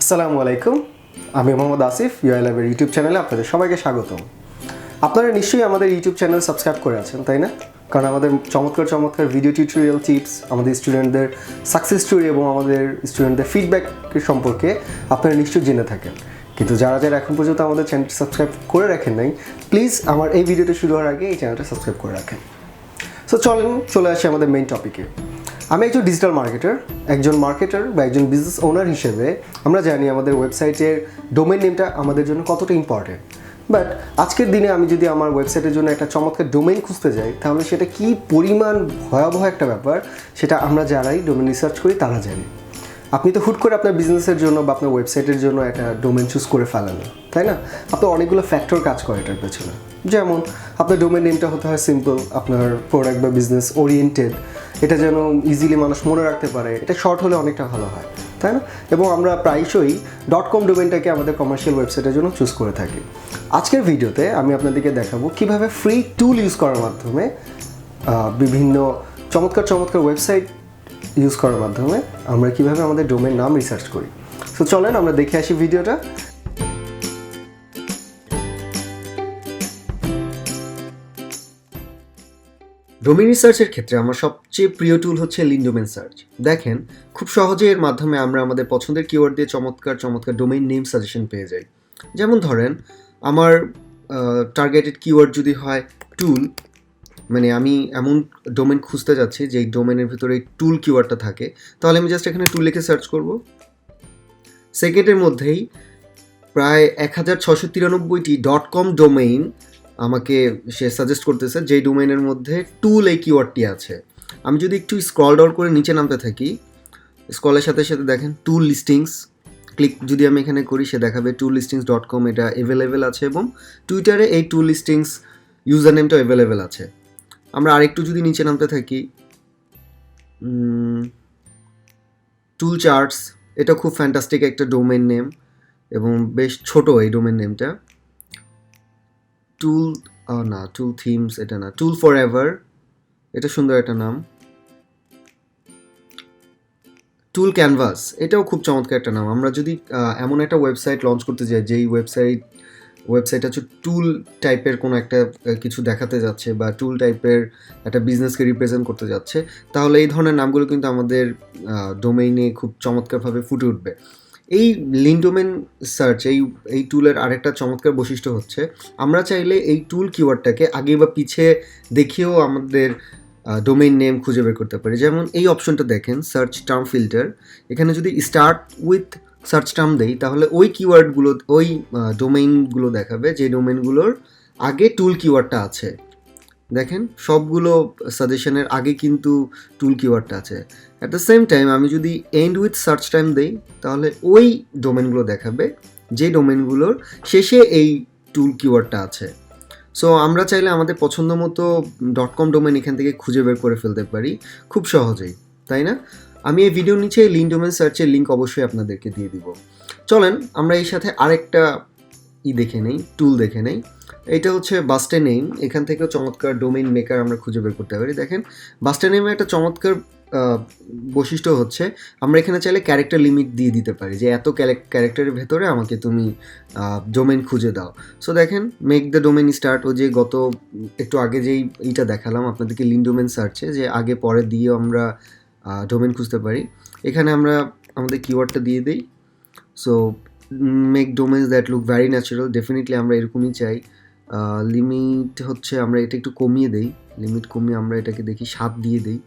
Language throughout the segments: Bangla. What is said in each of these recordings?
আসসালামু আলাইকুম, আমি মোহাম্মদ আসিফ ইউআইল্যাবের ইউটিউব চ্যানেলে আপনাদের সবাইকে স্বাগতম। আপনারা নিশ্চয়ই আমাদের ইউটিউব চ্যানেল সাবস্ক্রাইব করে আছেন, তাই না? কারণ আমাদের চমৎকার চমৎকার ভিডিও টিউটোরিয়াল টিপস, আমাদের স্টুডেন্টদের সাকসেস স্টোরি এবং আমাদের স্টুডেন্টদের ফিডব্যাকের সম্পর্কে আপনারা নিশ্চয়ই জেনে থাকেন। কিন্তু যারা যারা এখন পর্যন্ত আমাদের চ্যানেলটি সাবস্ক্রাইব করে রাখেন নাই, প্লিজ আমার এই ভিডিওটা শুরু হওয়ার আগে এই চ্যানেলটা সাবস্ক্রাইব করে রাখেন। সো চলে আসি আমাদের মেইন টপিকে। আমি একজন ডিজিটাল মার্কেটার বা একজন বিজনেস ওনার হিসেবে আমরা জানি আমাদের ওয়েবসাইটের ডোমেন নেমটা আমাদের জন্য কতটা ইম্পর্টেন্ট। বাট আজকের দিনে আমি যদি আমার ওয়েবসাইটের জন্য একটা চমৎকার ডোমেন খুঁজতে যাই, তাহলে সেটা কী পরিমাণ ভয়াবহ একটা ব্যাপার, সেটা আমরা যারাই ডোমেন রিসার্চ করি তারা জানি। আপনি তো হুট করে আপনার বিজনেসের জন্য বা আপনার ওয়েবসাইটের জন্য একটা ডোমেন চুজ করে ফেলেন না, তাই না? আপনার অনেকগুলো ফ্যাক্টর কাজ করে এটার পেছনে। যেমন আপনার ডোমেন নেমটা হতে হয় সিম্পল, আপনার প্রোডাক্ট বা বিজনেস ওরিয়েন্টেড, এটা যেন ইজিলি মানুষ মনে রাখতে পারে, এটা শর্ট হলে অনেকটা ভালো হয়, তাই না? এবং আমরা প্রায়শই .com ডোমেনটাকে আমাদের কমার্শিয়াল ওয়েবসাইটের জন্য চুজ করে থাকি। আজকের ভিডিওতে আমি আপনাদেরকে দেখাবো কীভাবে ফ্রি টুল ইউজ করার মাধ্যমে বিভিন্ন চমৎকার ওয়েবসাইট ইউজ করার মাধ্যমে আমরা কীভাবে আমাদের ডোমেন নাম রিসার্চ করি। সো চলেন আমরা দেখে আসি ভিডিওটা। ডোমেন রিসার্চের ক্ষেত্রে আমার সবচেয়ে প্রিয় টুল হচ্ছে লিন ডোমেন সার্চ। দেখেন, খুব সহজে এর মাধ্যমে আমরা আমাদের পছন্দের কিওয়ার্ড দিয়ে চমৎকার ডোমেইন নেম সাজেশন পেয়ে যাই। যেমন ধরেন, আমার টার্গেটেড কিওয়ার্ড যদি হয় টুল, মানে আমি এমন ডোমেন খুঁজতে যাচ্ছি যে এই ডোমেনের ভিতরে এই টুল কিওয়ার্ডটা থাকে, তাহলে আমি জাস্ট এখানে টুল লিখে সার্চ করব। সেকেন্ডের মধ্যেই প্রায় 1693টি .com ডোমেইন আমাকে সে সাজেস্ট করতেছে, যেই ডোমেইনের মধ্যে টুল এই কিওয়ার্ডটি আছে। আমি যদি একটু স্ক্রল ডাউন করে নিচে নামতে থাকি, স্ক্রলের সাথে সাথে দেখেন টুল লিস্টিংস ক্লিক যদি আমি এখানে করি, সে দেখাবে toolistings.com এটা অ্যাভেলেবেল আছে, এবং টুইটারে এই টুল লিস্টিংস ইউজার নেমটা অ্যাভেলেবেল আছে। আমরা আরেকটু যদি নিচে নামতে থাকি, টুল চার্টস, এটা খুব ফ্যান্টাস্টিক একটা ডোমেন নেম এবং বেশ ছোট এই ডোমেন নেমটা। টুল থিমস, এটা না, টুল ফর এভার, এটা সুন্দর একটা নাম। টুল ক্যানভাস, এটাও খুব চমৎকার একটা নাম। আমরা যদি এমন একটা ওয়েবসাইট লঞ্চ করতে যাই যেই ওয়েবসাইট হচ্ছে টুল টাইপের কোনো একটা কিছু দেখাতে যাচ্ছে বা টুল টাইপের একটা বিজনেসকে রিপ্রেজেন্ট করতে যাচ্ছে, তাহলে এই ধরনের নামগুলো কিন্তু আমাদের ডোমেইনে খুব চমৎকারভাবে ফুটে উঠবে। এই লিন ডোমেন সার্চ এই টুলের আরেকটা চমৎকার বৈশিষ্ট্য হচ্ছে, আমরা চাইলে এই টুল কিওয়ার্ডটাকে আগে বা পিছে দেখিয়েও আমাদের ডোমেইন নেম খুঁজে বের করতে পারি। যেমন এই অপশনটা দেখেন, সার্চ টার্ম ফিল্টার, এখানে যদি স্টার্ট উইথ সার্চ টার্ম দেই, তাহলে ওই কিওয়ার্ডগুলো, ওই ডোমেইনগুলো দেখাবে যে ডোমেইনগুলোর আগে টুল কিওয়ার্ডটা আছে। দেখেন, সবগুলো সাজেশনের আগে কিন্তু টুল কিওয়ার্ডটা আছে। অ্যাট দ্য সেম টাইম আমি যদি এন্ড উইথ সার্চ টাইম দেই, তাহলে ওই ডোমেনগুলো দেখাবে যে ডোমেনগুলোর শেষে এই টুল কিওয়ার্ডটা আছে। সো আমরা চাইলে আমাদের পছন্দ মতো .com ডোমেন এখান থেকে খুঁজে বের করে ফেলতে পারি খুব সহজেই, তাই না? আমি এই ভিডিওর নিচে লিন ডোমেন সার্চের লিঙ্ক অবশ্যই আপনাদেরকে দিয়ে দিব। চলেন আমরা এই সাথে আরেকটা টুল দেখে নেই। এটা হচ্ছে বাস্টে নেম। এখান থেকেও চমৎকার ডোমেইন মেকার আমরা খুঁজে বের করতে পারি। দেখেন, বাস্টে নেমে একটা চমৎকার বৈশিষ্ট্য হচ্ছে, আমরা এখানে চাইলে ক্যারেক্টার লিমিট দিয়ে দিতে পারি যে এত ক্যারেক্টারের ভেতরে আমাকে তুমি ডোমেইন খুঁজে দাও। সো দেখেন, মেক দ্য ডোমেইন স্টার্ট, ও যে গত একটু আগে যেই এইটা দেখালাম আপনাদেরকে লিন ডোমেইন সার্চে, যে আগে পরে দিয়েও আমরা ডোমেইন খুঁজতে পারি। এখানে আমরা আমাদের কিওয়ার্ডটা দিয়ে দিই। So make domains that look very natural, definitely আমরা এরকমই চাই। লিমিট হচ্ছে আমরা এটা একটু কমিয়ে দেই, লিমিট কমিয়ে আমরা এটাকে দেখি 7 দিয়ে দিই।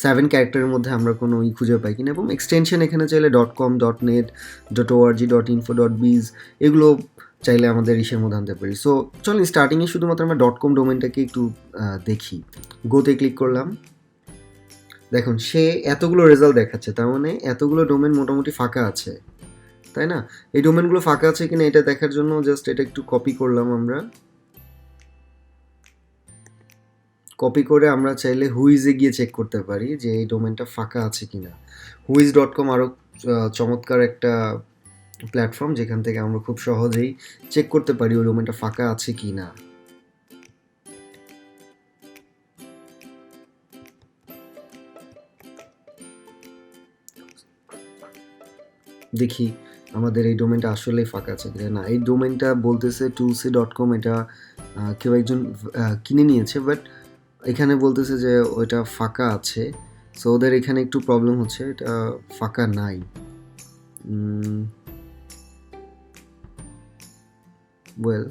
7 ক্যারেক্টারের মধ্যে আমরা কোনো খুঁজে পাই কিনা, এবং এক্সটেনশন এখানে চাইলে .com, .net, .org, .info, .biz এগুলো চাইলে আমাদের ইসের মধ্যে আনতে পারি। সো চলুন স্টার্টিংয়ে শুধুমাত্র আমরা .com ডোমেনটাকে একটু দেখি। গোতে ক্লিক করলাম, দেখুন সে এতগুলো রেজাল্ট দেখাচ্ছে, তার মানে এতগুলো ডোমেন মোটামুটি ফাঁকা আছে, তাই না? এই ডোমেনগুলো ফাঁকা আছে কিনা এটা দেখার জন্য জাস্ট এটা একটু কপি করলাম। আমরা কপি করে আমরা চাইলে হুইজে গিয়ে চেক করতে পারি যে এই ডোমেনটা ফাঁকা আছে কিনা। হুইজ.com আরও চমৎকার একটা প্ল্যাটফর্ম, যেখান থেকে আমরা খুব সহজেই চেক করতে পারি ওই ডোমেনটা ফাঁকা আছে কি না। দেখি আমাদের এই ডোমেনটা আসলেই ফাঁকা আছে কিনা। না, এই ডোমেনটা বলতেছে toolsy.com, এটা কেউ একজন কিনে নিয়েছে, বাট এখানে বলতেছে যে ওইটা ফাঁকা আছে। সো ওদের এখানে একটু প্রবলেম হচ্ছে, এটা ফাঁকা নাই। ওয়েল,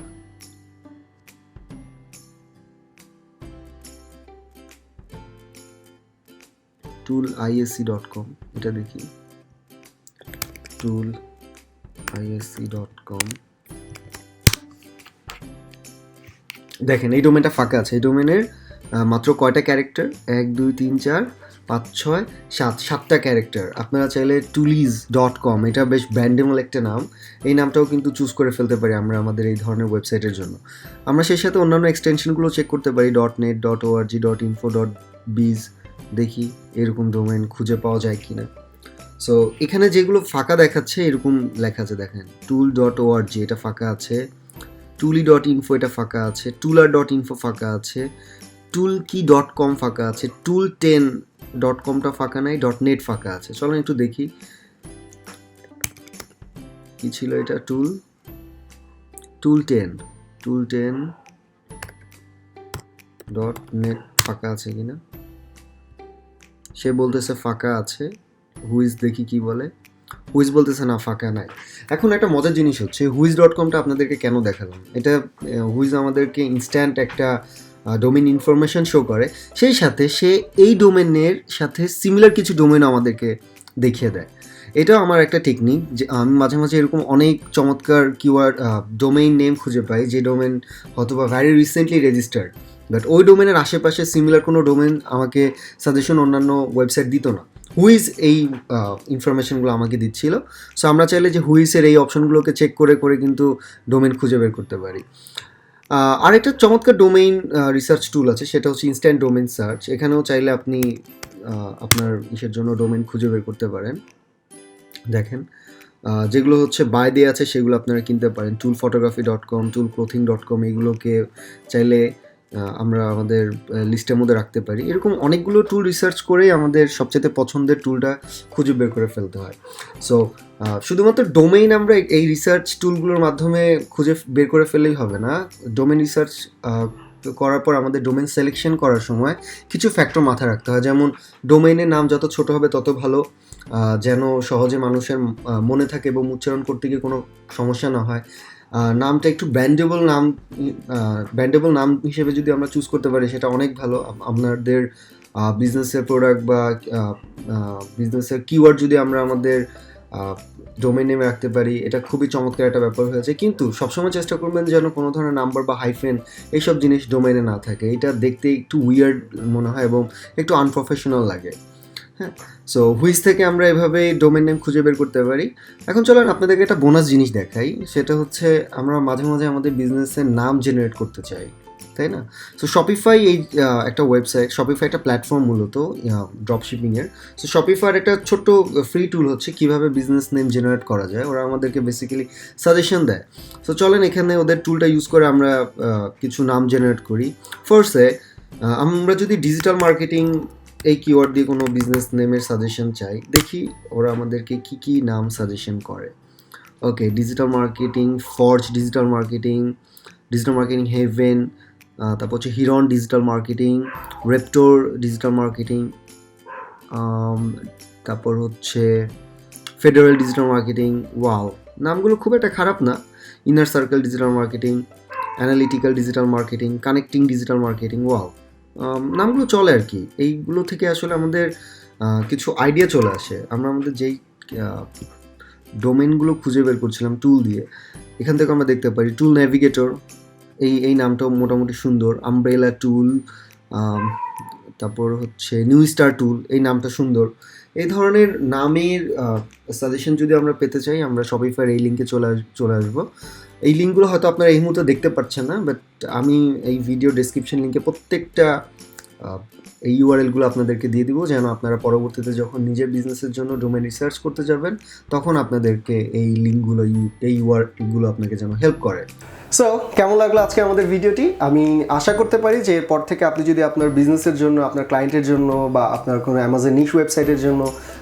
tool.isc.com, এটা দেখি। tool.isc.com, দেখেন এই ডোমেনটা ফাঁকা আছে। এই ডোমেনের মাত্র কয়টা ক্যারেক্টার? 1 2 3 4 5 6 7, 7টা ক্যারেক্টার। আপনারা চাইলে toolies.com, এটা বেশ ব্র্যান্ডেবল একটা নাম, এই নামটাও কিন্তু চুজ করে ফেলতে পারি আমরা আমাদের এই ধরনের ওয়েবসাইটের জন্য। আমরা সেই সাথে অন্যান্য এক্সটেনশনগুলো চেক করতে পারি, .net, .org, .info, .biz, দেখি এরকম ডোমেন খুঁজে পাওয়া যায় কিনা। সো এখানে যেগুলো ফাঁকা দেখাচ্ছে এরকম লেখা আছে, দেখেন tool.org, এটা ফাঁকা আছে। tooli.info, এটা ফাঁকা আছে। tooler.info ফাঁকা আছে। toolkey.com ফাঁকা আছে। tool10.comটা ফাঁকা নাই। .net ফাঁকা আছে। চলেন একটু দেখি কি ছিল এটা। tool10.net ফাঁকা আছে কিনা। সে বলতেছে ফাঁকা আছে। হুইজ দেখি কি বলে। হুইজ বলতেছে না, ফাঁকা নাই। এখন একটা মজার জিনিস হচ্ছে, হুইজ.comটা আপনাদেরকে কেন দেখালাম। এটা হুইজ আমাদেরকে ইনস্ট্যান্ট একটা ডোমেন ইনফরমেশন শো করে, সেই সাথে সে এই ডোমেনের সাথে সিমিলার কিছু ডোমেনও আমাদেরকে দেখিয়ে দেয়। এটাও আমার একটা টেকনিক, যে আমি মাঝে মাঝে এরকম অনেক চমৎকার কিওয়ার্ড ডোমেইন নেম খুঁজে পাই, যে ডোমেন হয়তোবা ভ্যারি রিসেন্টলি রেজিস্টার্ড, বাট ওই ডোমেনের আশেপাশে সিমিলার কোনো ডোমেন আমাকে সাজেশন অন্যান্য ওয়েবসাইট দিত না। হুইজ এই ইনফরমেশনগুলো আমাকে দিচ্ছিল। সো আমরা চাইলে যে হুইজের এই অপশনগুলোকে চেক করে করে কিন্তু ডোমেন খুঁজে বের করতে পারি। আরেকটা চমৎকার ডোমেইন রিসার্চ টুল আছে, সেটা হচ্ছে ইনস্ট্যান্ট ডোমেইন সার্চ। এখানেও চাইলে আপনি আপনার ইসের জন্য ডোমেইন খুঁজে বের করতে পারেন। দেখেন যেগুলো হচ্ছে বাই দিয়ে আছে সেগুলো আপনারা কিনতে পারেন। toolphotography.com, toolclothing.com, এগুলোকে চাইলে আমরা আমাদের লিস্টের মধ্যে রাখতে পারি। এরকম অনেকগুলো টুল রিসার্চ করেই আমাদের সবচেয়ে পছন্দের টুলটা খুঁজে বের করে ফেলতে হয়। সো শুধুমাত্র ডোমেইন আমরা এই রিসার্চ টুলগুলোর মাধ্যমে খুঁজে বের করে ফেললেই হবে না। ডোমেইন রিসার্চ করার পর আমাদের ডোমেইন সিলেকশন করার সময় কিছু ফ্যাক্টর মাথায় রাখতে হয়, যেমন ডোমেইনের নাম যত ছোট হবে তত ভালো, যেন সহজে মানুষের মনে থাকে এবং উচ্চারণ করতে গিয়ে কোনো সমস্যা না হয়। নামটা একটু ব্র্যান্ডেবল নাম হিসেবে যদি আমরা চুজ করতে পারি সেটা অনেক ভালো। আপনাদের বিজনেসের প্রোডাক্ট বা বিজনেসের কিওয়ার্ড যদি আমরা আমাদের ডোমেইন নেমে রাখতে পারি, এটা খুবই চমৎকার একটা ব্যাপার হয়েছে। কিন্তু সবসময় চেষ্টা করবেন যেন কোনো ধরনের নাম্বার বা হাইফেন এইসব জিনিস ডোমেইনে না থাকে। এটা দেখতে একটু উইয়ার্ড মনে হয় এবং একটু আনপ্রফেশনাল লাগে। হ্যাঁ, সো হুইজ থেকে আমরা এভাবে ডোমেইন নেম খুঁজে বের করতে পারি। এখন চলেন আপনাদেরকে একটা বোনাস জিনিস দেখাই, সেটা হচ্ছে আমরা মাঝে মাঝে আমাদের বিজনেসের নাম জেনারেট করতে চাই, তাই না? সো শপিফাই এই একটা ওয়েবসাইট, শপিফাই একটা প্ল্যাটফর্ম মূলত ড্রপশিপিংয়ের। সো শপিফাইয়ের একটা ছোট্ট ফ্রি টুল হচ্ছে কীভাবে বিজনেস নেম জেনারেট করা যায়। ওরা আমাদেরকে বেসিক্যালি সাজেশন দেয়। সো চলেন এখানে ওদের টুলটা ইউজ করে আমরা কিছু নাম জেনারেট করি। ফার্স্টে আমরা যদি ডিজিটাল মার্কেটিং এই কিওয়ার্ড দিয়ে কোনো বিজনেস নেমের সাজেশন চাই, দেখি ওরা আমাদেরকে কি কি নাম সাজেশন করে। Okay, digital marketing, Forge digital marketing Haven, তারপর হচ্ছে Heron digital marketing, Raptor digital marketing, তারপর হচ্ছে ফেডারেল ডিজিটাল মার্কেটিং। ওয়াও, নামগুলো খুব একটা খারাপ না। Inner circle digital marketing, analytical digital marketing, connecting digital marketing. Wow, নামগুলো চলে আর কি। এইগুলো থেকে আসলে আমাদের কিছু আইডিয়া চলে আসে। আমরা আমাদের যেই ডোমেনগুলো খুঁজে বের করছিলাম টুল দিয়ে, এখান থেকে আমরা দেখতে পারি টুল নেভিগেটর, এই নামটাও মোটামুটি সুন্দর। আমব্রেলা টুল, তারপর হচ্ছে নিউ স্টার টুল, এই নামটা সুন্দর। এই ধরনের নামের সাজেশন যদি আমরা পেতে চাই, আমরা শপিফাইয়ের এই লিঙ্কে চলে আসবো। এই লিঙ্কগুলো হয়তো আপনারা এই মুহূর্তে দেখতে পাচ্ছেন না, বাট আমি এই ভিডিও ডেসক্রিপশন লিঙ্কে প্রত্যেকটা এই ইউআরএলগুলো আপনাদেরকে দিয়ে দিব, যেন আপনারা পরবর্তীতে যখন নিজের বিজনেসের জন্য ডোমেইন রিসার্চ করতে যাবেন তখন আপনাদেরকে এই লিঙ্কগুলো, এই ইউআরএলগুলো আপনাকে যেন হেল্প করে। সো কেমন লাগলো আজকে আমাদের ভিডিওটি? আমি আশা করতে পারি যে এরপর থেকে আপনি যদি আপনার বিজনেসের জন্য, আপনার ক্লায়েন্টের জন্য বা আপনার কোনো অ্যামাজন নিশ ওয়েবসাইটের জন্য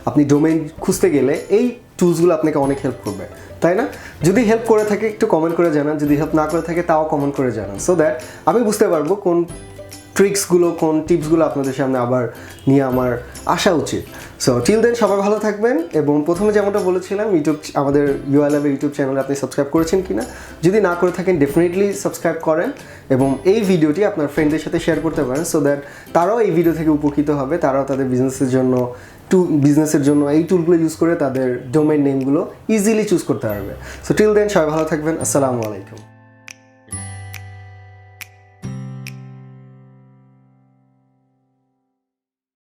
আপনি ডোমেইন খুঁজতে গেলে এই টুলসগুলো আপনাকে অনেক হেল্প করবে। তাই না? যদি হেল্প করে থাকে একটু কমেন্ট করে জানান, যদি হেল্প না করে থাকে তাও কমেন্ট করে জানান, সো দ্যাট আমি বুঝতে পারবো কোন ট্রিক্সগুলো, কোন টিপসগুলো আপনাদের সামনে আবার নিয়ে আমার আসা উচিত। সো টিল দেন সবাই ভালো থাকবেন, এবং প্রথমে যেমনটা বলেছিলাম আমাদের UI ল্যাবের ইউটিউব চ্যানেলে আপনি সাবস্ক্রাইব করেছেন কিনা, যদি না করে থাকেন ডেফিনেটলি সাবস্ক্রাইব করেন, এবং এই ভিডিওটি আপনার ফ্রেন্ডদের সাথে শেয়ার করতে পারেন, সো দ্যাট তারাও এই ভিডিও থেকে উপকৃত হবে, তারাও তাদের বিজনেসের জন্য এই টুলগুলো ইউজ করে তাদের ডোমেইন নেমগুলো ইজিলি চুজ করতে পারবে। সো টিল দেন সবাই ভালো থাকবেন, আসসালামু আলাইকুম।